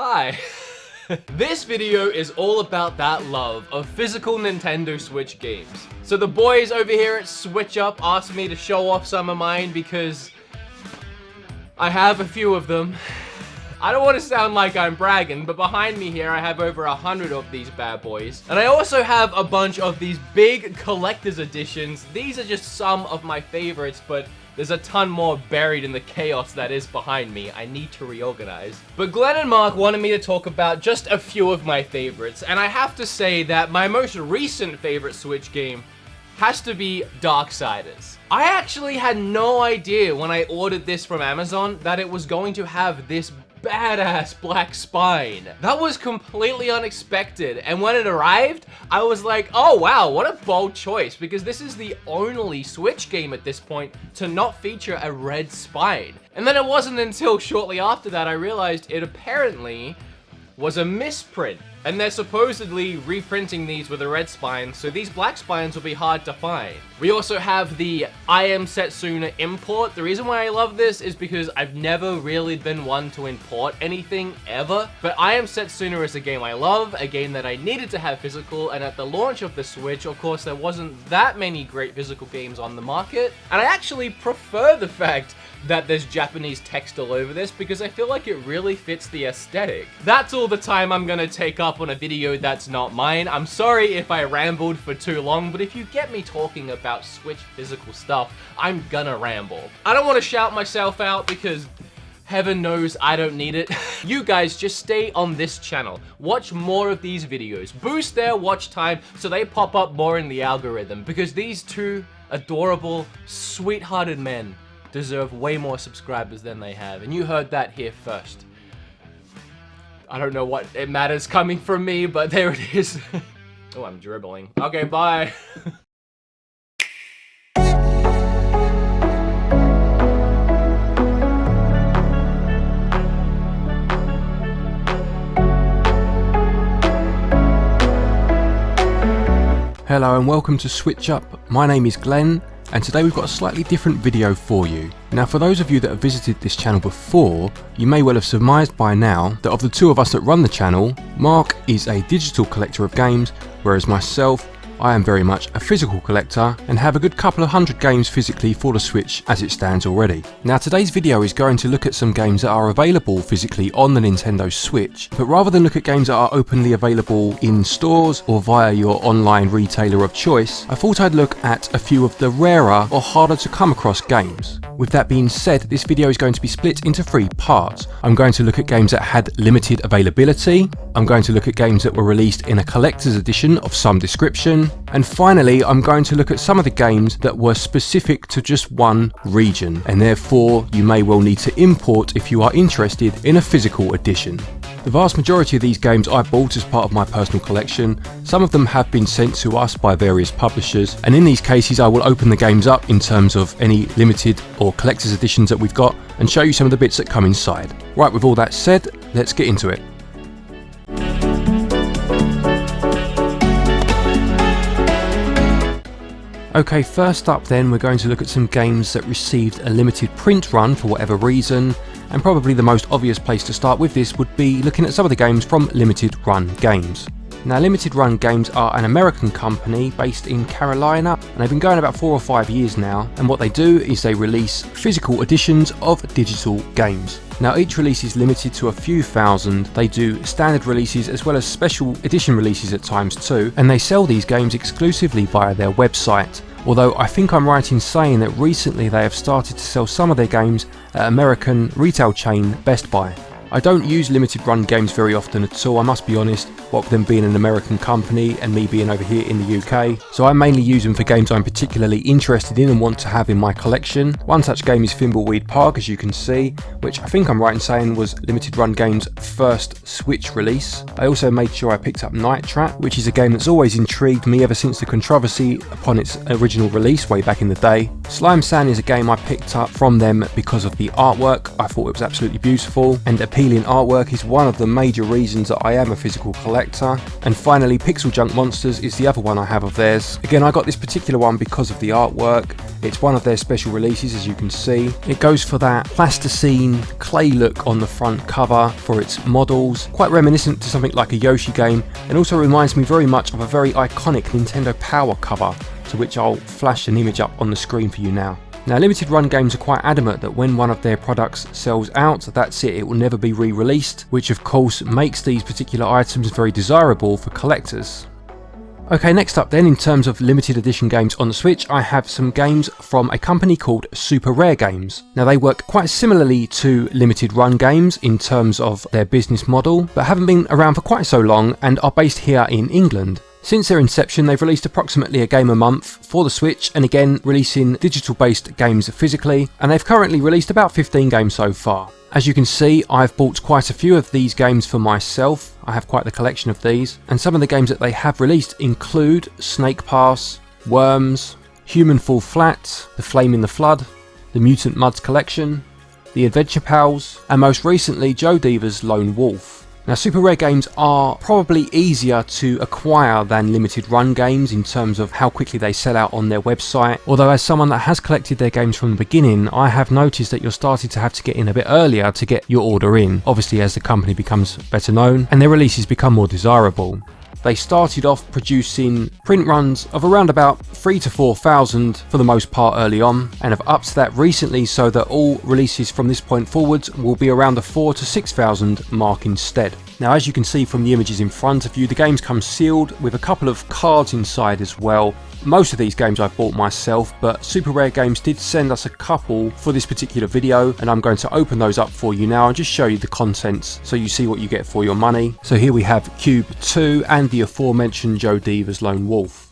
Hi. This video is all about that love of physical Nintendo Switch games. So the boys over here at SwitchUp asked me to show off some of mine because I have a few of them. I don't want to sound like I'm bragging, but behind me here I have over 100 of these bad boys. And I also have a bunch of these big collector's editions. These are just some of my favorites, but there's a ton more buried in the chaos that is behind me. I need to reorganize. But Glenn and Mark wanted me to talk about just a few of my favorites, and I have to say that my most recent favorite Switch game has to be Darksiders. I actually had no idea when I ordered this from Amazon that it was going to have this badass black spine. That was completely unexpected, and when it arrived, I was like, oh wow, what a bold choice, because this is the only Switch game at this point to not feature a red spine. And then it wasn't until shortly after that I realized it apparently was a misprint, and they're supposedly reprinting these with a red spine, so these black spines will be hard to find. We also have the I Am Setsuna import. The reason why I love this is because I've never really been one to import anything ever, but I Am Setsuna is a game I love, a game that I needed to have physical, and at the launch of the Switch, of course, there wasn't that many great physical games on the market, and I actually prefer the fact that there's Japanese text all over this because I feel like it really fits the aesthetic. That's all the time I'm gonna take up on a video that's not mine. I'm sorry if I rambled for too long, but if you get me talking about Switch physical stuff, I'm gonna ramble. I don't want to shout myself out because heaven knows I don't need it. You guys just stay on this channel. Watch more of these videos. Boost their watch time so they pop up more in the algorithm, because these two adorable, sweethearted men deserve way more subscribers than they have, and you heard that here first. I don't know what it matters coming from me, but there it is. Oh, I'm dribbling. Okay, bye. Hello and welcome to SwitchUp. My name is Glenn, and today we've got a slightly different video for you. Now, for those of you that have visited this channel before, you may well have surmised by now that of the two of us that run the channel, Mark is a digital collector of games, whereas myself, I am very much a physical collector and have a good couple of hundred games physically for the Switch as it stands already. Now, today's video is going to look at some games that are available physically on the Nintendo Switch, but rather than look at games that are openly available in stores or via your online retailer of choice, I thought I'd look at a few of the rarer or harder to come across games. With that being said, this video is going to be split into three parts. I'm going to look at games that had limited availability, I'm going to look at games that were released in a collector's edition of some description, and finally I'm going to look at some of the games that were specific to just one region, and therefore you may well need to import if you are interested in a physical edition. The vast majority of these games I bought as part of my personal collection. Some of them have been sent to us by various publishers, and in these cases I will open the games up in terms of any limited or collector's editions that we've got and show you some of the bits that come inside. Right, with all that said, let's get into it. Okay, first up then we're going to look at some games that received a limited print run for whatever reason, and probably the most obvious place to start with this would be looking at some of the games from Limited Run Games. Now, Limited Run Games are an American company based in Carolina, and they've been going about 4 or 5 years now, and what they do is they release physical editions of digital games. Now, each release is limited to a few thousand. They do standard releases as well as special edition releases at times too, and they sell these games exclusively via their website. Although I think I'm right in saying that recently they have started to sell some of their games at American retail chain Best Buy. I don't use Limited Run Games very often at all, I must be honest, what with them being an American company and me being over here in the UK, so I mainly use them for games I'm particularly interested in and want to have in my collection. One such game is Thimbleweed Park, as you can see, which I think I'm right in saying was Limited Run Games' first Switch release. I also made sure I picked up Night Trap, which is a game that's always intrigued me ever since the controversy upon its original release way back in the day. Slime Sand is a game I picked up from them because of the artwork. I thought it was absolutely beautiful and appeared appealing artwork is one of the major reasons that I am a physical collector. And finally, Pixel Junk Monsters is the other one I have of theirs. Again, I got this particular one because of the artwork. It's one of their special releases, as you can see. It goes for that plasticine clay look on the front cover for its models, quite reminiscent to something like a Yoshi game, and also reminds me very much of a very iconic Nintendo Power cover, to which I'll flash an image up on the screen for you now. Now, limited run games are quite adamant that when one of their products sells out, that's it will never be re-released, which of course makes these particular items very desirable for collectors. Okay, next up then, in terms of limited edition games on the Switch, I have some games from a company called Super Rare Games. Now, they work quite similarly to limited run games in terms of their business model, but haven't been around for quite so long and are based here in England. Since their inception, they've released approximately a game a month for the Switch, and again releasing digital-based games physically, and they've currently released about 15 games so far. As you can see, I've bought quite a few of these games for myself. I have quite the collection of these, and some of the games that they have released include Snake Pass, Worms, Human Fall Flat, The Flame in the Flood, the Mutant Mudds Collection, the Adventure Pals, and most recently Joe Diva's Lone Wolf. Now, Super Rare Games are probably easier to acquire than limited run games in terms of how quickly they sell out on their website, although as someone that has collected their games from the beginning, I have noticed that you're starting to have to get in a bit earlier to get your order in, obviously as the company becomes better known and their releases become more desirable. They started off producing print runs of around about 3,000 to 4,000 for the most part early on, and have upped that recently so that all releases from this point forwards will be around the 4,000 to 6,000 mark instead. Now, as you can see from the images in front of you, the games come sealed with a couple of cards inside as well. Most of these games I've bought myself, but Super Rare Games did send us a couple for this particular video, and I'm going to open those up for you now and just show you the contents so you see what you get for your money. So here we have Cube 2 and the aforementioned Joe Diva's Lone Wolf.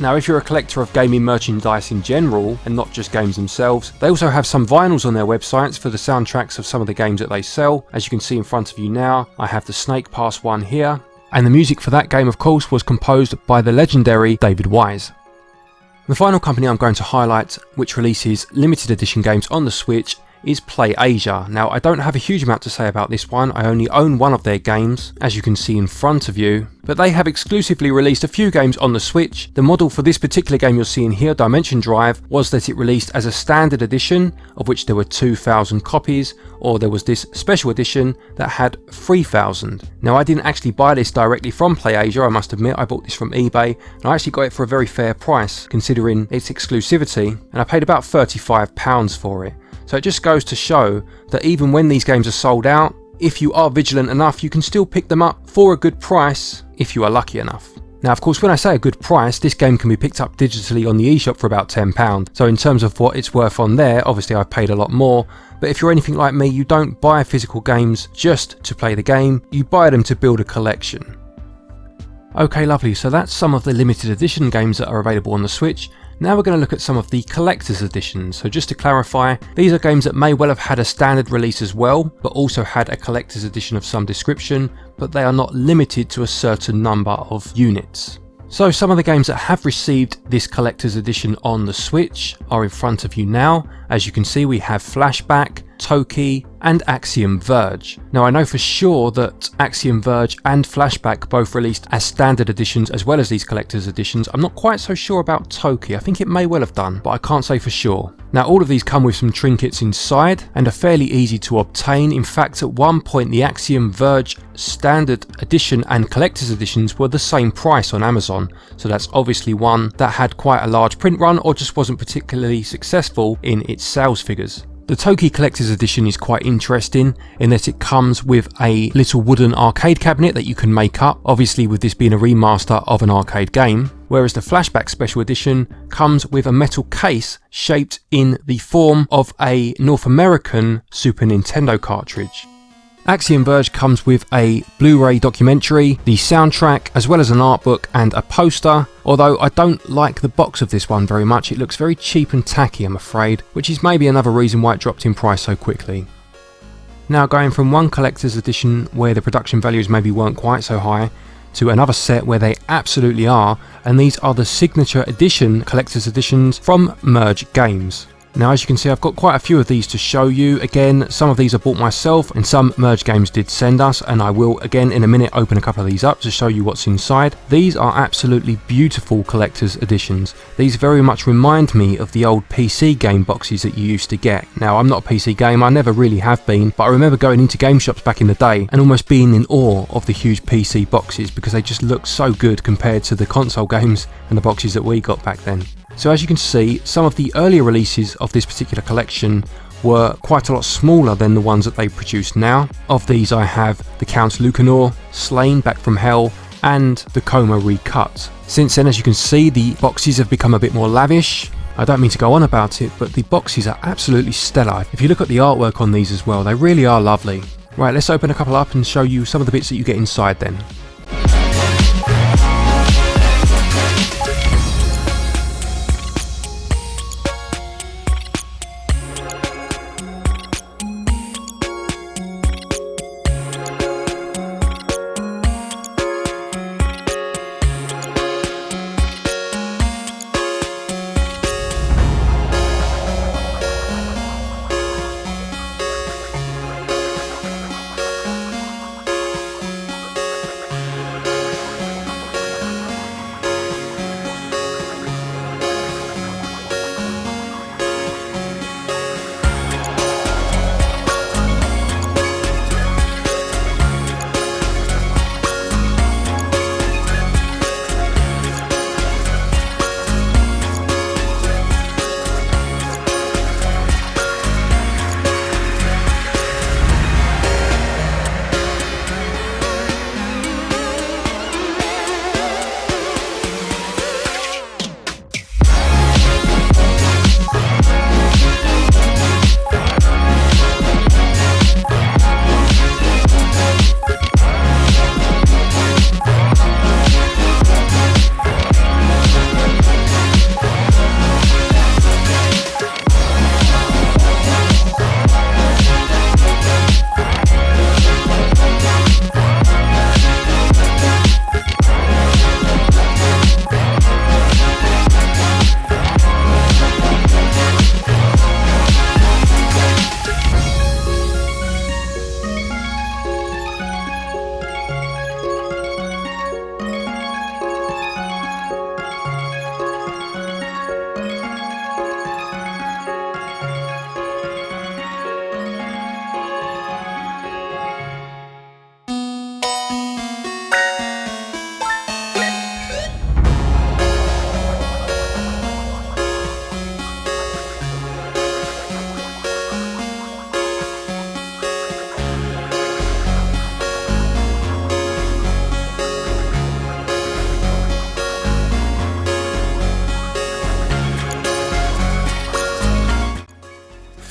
Now, if you're a collector of gaming merchandise in general, and not just games themselves, they also have some vinyls on their websites for the soundtracks of some of the games that they sell. As you can see in front of you now, I have the Snake Pass one here, and the music for that game, of course, was composed by the legendary David Wise. The final company I'm going to highlight, which releases limited edition games on the Switch, is PlayAsia. Now, I don't have a huge amount to say about this one. I only own one of their games, as you can see in front of you, but they have exclusively released a few games on the Switch. The model for this particular game you're seeing here, Dimension Drive, was that it released as a standard edition, of which there were 2,000 copies, or there was this special edition that had 3,000. Now, I didn't actually buy this directly from PlayAsia, I must admit. I bought this from eBay, and I actually got it for a very fair price, considering its exclusivity, and I paid about £35 for it. So it just goes to show that even when these games are sold out, if you are vigilant enough, you can still pick them up for a good price if you are lucky enough. Now, of course, when I say a good price, this game can be picked up digitally on the eShop for about £10. So in terms of what it's worth on there, obviously I've paid a lot more. But if you're anything like me, you don't buy physical games just to play the game, you buy them to build a collection. Okay, lovely, so that's some of the limited edition games that are available on the Switch. Now we're going to look at some of the collector's editions. So just to clarify, these are games that may well have had a standard release as well, but also had a collector's edition of some description, but they are not limited to a certain number of units. So some of the games that have received this collector's edition on the Switch are in front of you now. As you can see, we have Flashback, Toki and Axiom Verge. Now I know for sure that Axiom Verge and Flashback both released as standard editions as well as these collector's editions. I'm not quite so sure about Toki. I think it may well have done, but I can't say for sure. Now all of these come with some trinkets inside and are fairly easy to obtain. In fact, at one point the Axiom Verge standard edition and collector's editions were the same price on Amazon, so that's obviously one that had quite a large print run or just wasn't particularly successful in its sales figures. The Toki Collector's Edition is quite interesting in that it comes with a little wooden arcade cabinet that you can make up, obviously with this being a remaster of an arcade game, whereas the Flashback Special Edition comes with a metal case shaped in the form of a North American Super Nintendo cartridge. Axiom Verge comes with a Blu-ray documentary, the soundtrack, as well as an art book and a poster, although I don't like the box of this one very much. It looks very cheap and tacky, I'm afraid, which is maybe another reason why it dropped in price so quickly. Now going from one collector's edition where the production values maybe weren't quite so high, to another set where they absolutely are, and these are the Signature Edition collector's editions from Merge Games. Now as you can see, I've got quite a few of these to show you. Again, some of these I bought myself and some Merge Games did send us, and I will again in a minute open a couple of these up to show you what's inside. These are absolutely beautiful collector's editions. These very much remind me of the old PC game boxes that you used to get. Now I'm not a PC gamer, I never really have been, but I remember going into game shops back in the day and almost being in awe of the huge PC boxes because they just look so good compared to the console games and the boxes that we got back then. So as you can see, some of the earlier releases of this particular collection were quite a lot smaller than the ones that they produce now. Of these I have the Count Lucanor, Slain Back from Hell and the Coma Recut. Since then, as you can see, the boxes have become a bit more lavish. I don't mean to go on about it, but the boxes are absolutely stellar. If you look at the artwork on these as well, they really are lovely. Right, let's open a couple up and show you some of the bits that you get inside then.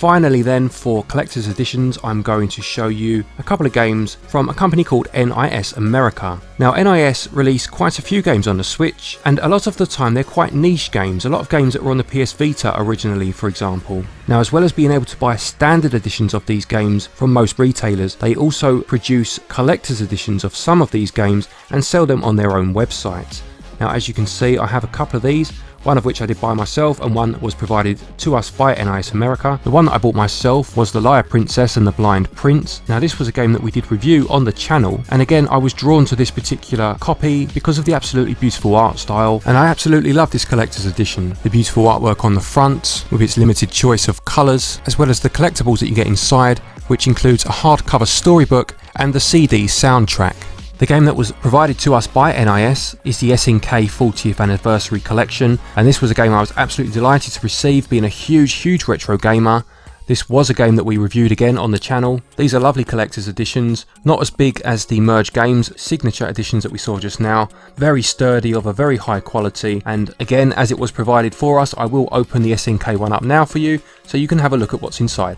finally then, for collector's editions, I'm going to show you a couple of games from a company called NIS America. Now, NIS release quite a few games on the Switch, and a lot of the time they're quite niche games, a lot of games that were on the PS Vita originally, for example. Now, as well as being able to buy standard editions of these games from most retailers, they also produce collector's editions of some of these games and sell them on their own website. Now, as you can see, I have a couple of these, one of which I did buy myself and one was provided to us by NIS America. The one that I bought myself was The Liar Princess and the Blind Prince. Now, this was a game that we did review on the channel, and again I was drawn to this particular copy because of the absolutely beautiful art style, and I absolutely love this collector's edition. The beautiful artwork on the front with its limited choice of colours, as well as the collectibles that you get inside, which includes a hardcover storybook and the CD soundtrack. The game that was provided to us by NIS is the SNK 40th Anniversary Collection, and this was a game I was absolutely delighted to receive, being a huge retro gamer. This was a game that we reviewed again on the channel. These are lovely collector's editions, not as big as the Merge Games signature editions that we saw just now, very sturdy, of a very high quality, and again, as it was provided for us, I will open the SNK one up now for you so you can have a look at what's inside.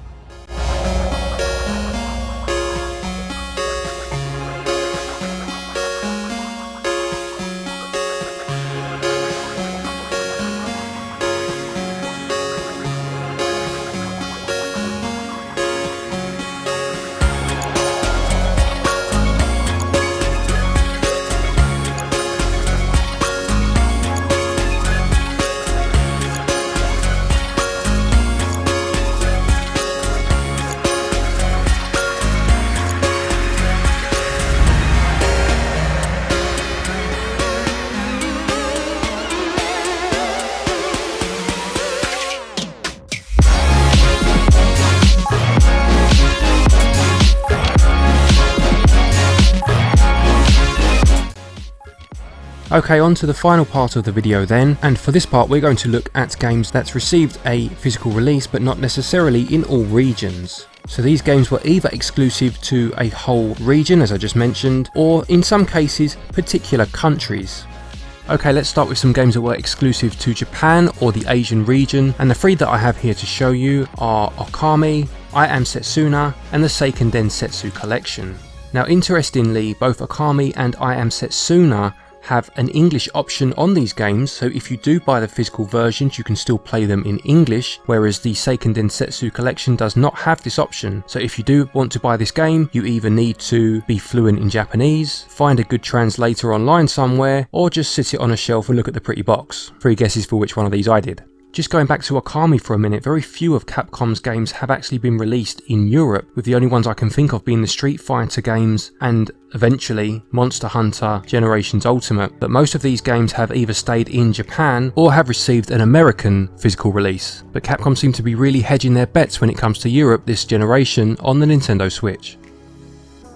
Okay, on to the final part of the video then, and for this part we're going to look at games that's received a physical release but not necessarily in all regions. So these games were either exclusive to a whole region, as I just mentioned, or in some cases particular countries. Okay, let's start with some games that were exclusive to Japan or the Asian region, and the three that I have here to show you are Okami, I Am Setsuna, and the Seiken Densetsu collection. Now, interestingly, both Okami and I Am Setsuna have an English option on these games, so if you do buy the physical versions you can still play them in English, whereas the Seiken Densetsu collection does not have this option. So if you do want to buy this game, you either need to be fluent in Japanese, find a good translator online somewhere, or just sit it on a shelf and look at the pretty box. 3 guesses for which one of these I did. Just going back to Okami for a minute, very few of Capcom's games have actually been released in Europe, with the only ones I can think of being the Street Fighter games and eventually Monster Hunter Generations Ultimate, but most of these games have either stayed in Japan or have received an American physical release. But Capcom seem to be really hedging their bets when it comes to Europe this generation on the Nintendo Switch.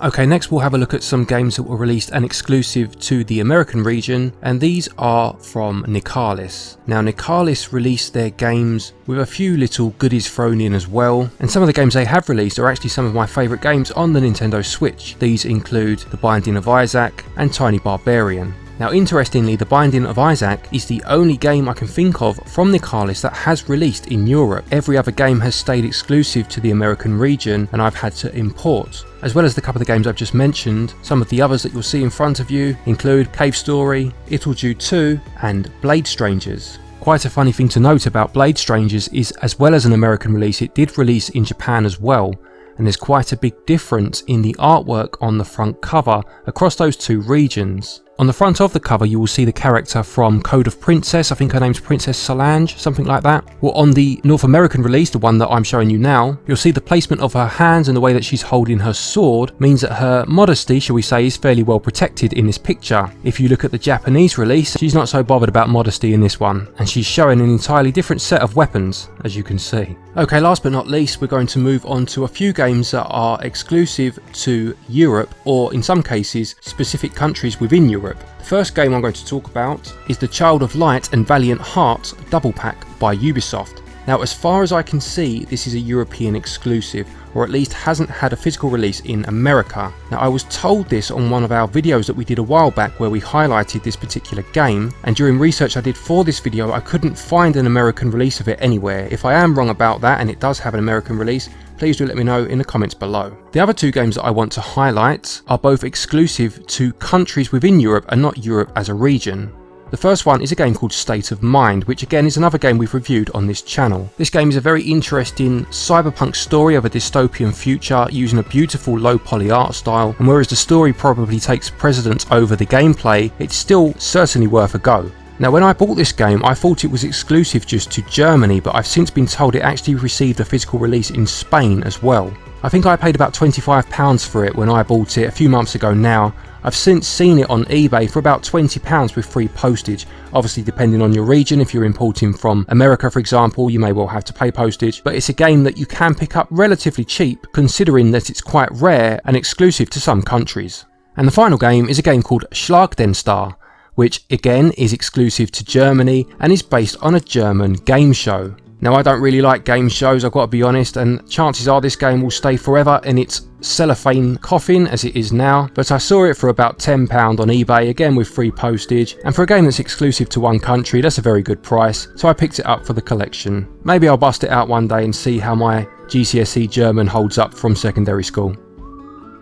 Okay, next we'll have a look at some games that were released and exclusive to the American region, and these are from Nicalis. Now, Nicalis released their games with a few little goodies thrown in as well, and some of the games they have released are actually some of my favourite games on the Nintendo Switch. These include The Binding of Isaac and Tiny Barbarian. Now, interestingly, The Binding of Isaac is the only game I can think of from Nicalis that has released in Europe. Every other game has stayed exclusive to the American region and I've had to import. As well as the couple of games I've just mentioned, some of the others that you'll see in front of you include Cave Story, Itlju 2 and Blade Strangers. Quite a funny thing to note about Blade Strangers is, as well as an American release, it did release in Japan as well, and there's quite a big difference in the artwork on the front cover across those two regions. On the front of the cover you will see the character from Code of Princess, I think her name's Princess Solange, something like that. Well, on the North American release, the one that I'm showing you now, you'll see the placement of her hands and the way that she's holding her sword means that her modesty, shall we say, is fairly well protected in this picture. If you look at the Japanese release, she's not so bothered about modesty in this one, and she's showing an entirely different set of weapons, as you can see. Okay, last but not least, we're going to move on to a few games that are exclusive to Europe, or in some cases, specific countries within Europe. The first game I'm going to talk about is the Child of Light and Valiant Hearts double pack by Ubisoft. Now, as far as I can see, this is a European exclusive, or at least hasn't had a physical release in America. Now, I was told this on one of our videos that we did a while back where we highlighted this particular game, and during research I did for this video I couldn't find an American release of it anywhere. If I am wrong about that and it does have an American release, please do let me know in the comments below. The other two games that I want to highlight are both exclusive to countries within Europe and not Europe as a region. The first one is a game called State of Mind, which again is another game we've reviewed on this channel. This game is a very interesting cyberpunk story of a dystopian future using a beautiful low poly art style, and whereas the story probably takes precedence over the gameplay, it's still certainly worth a go. Now, when I bought this game I thought it was exclusive just to Germany, but I've since been told it actually received a physical release in Spain as well. I think I paid about £25 for it when I bought it a few months ago now. I've since seen it on eBay for about £20 with free postage, obviously depending on your region. If you're importing from America for example, you may well have to pay postage, but it's a game that you can pick up relatively cheap considering that it's quite rare and exclusive to some countries. And the final game is a game called Schlag den Star, which again is exclusive to Germany and is based on a German game show. Now, I don't really like game shows, I've got to be honest, and chances are this game will stay forever in its cellophane coffin as it is now, but I saw it for about £10 on eBay, again with free postage, and for a game that's exclusive to one country, that's a very good price, so I picked it up for the collection. Maybe I'll bust it out one day and see how my GCSE German holds up from secondary school.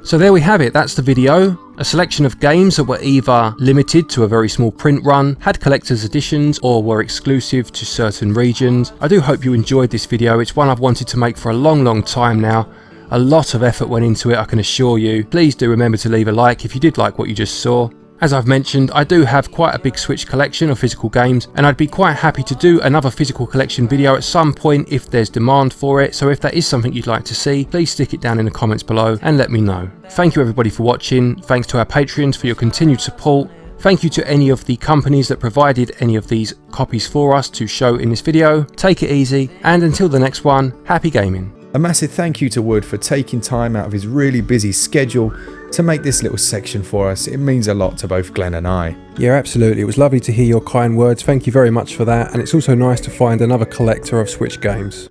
So there we have it, that's the video. A selection of games that were either limited to a very small print run, had collector's editions, or were exclusive to certain regions. I do hope you enjoyed this video. It's one I've wanted to make for a long time now. A lot of effort went into it, I can assure you. Please do remember to leave a like if you did like what you just saw. As I've mentioned, I do have quite a big Switch collection of physical games, and I'd be quite happy to do another physical collection video at some point if there's demand for it, so if that is something you'd like to see, please stick it down in the comments below and let me know. Thank you everybody for watching, thanks to our Patreons for your continued support, thank you to any of the companies that provided any of these copies for us to show in this video, take it easy, and until the next one, happy gaming. A massive thank you to Wood for taking time out of his really busy schedule to make this little section for us. It means a lot to both Glenn and I. Yeah, absolutely. It was lovely to hear your kind words. Thank you very much for that. And it's also nice to find another collector of Switch games.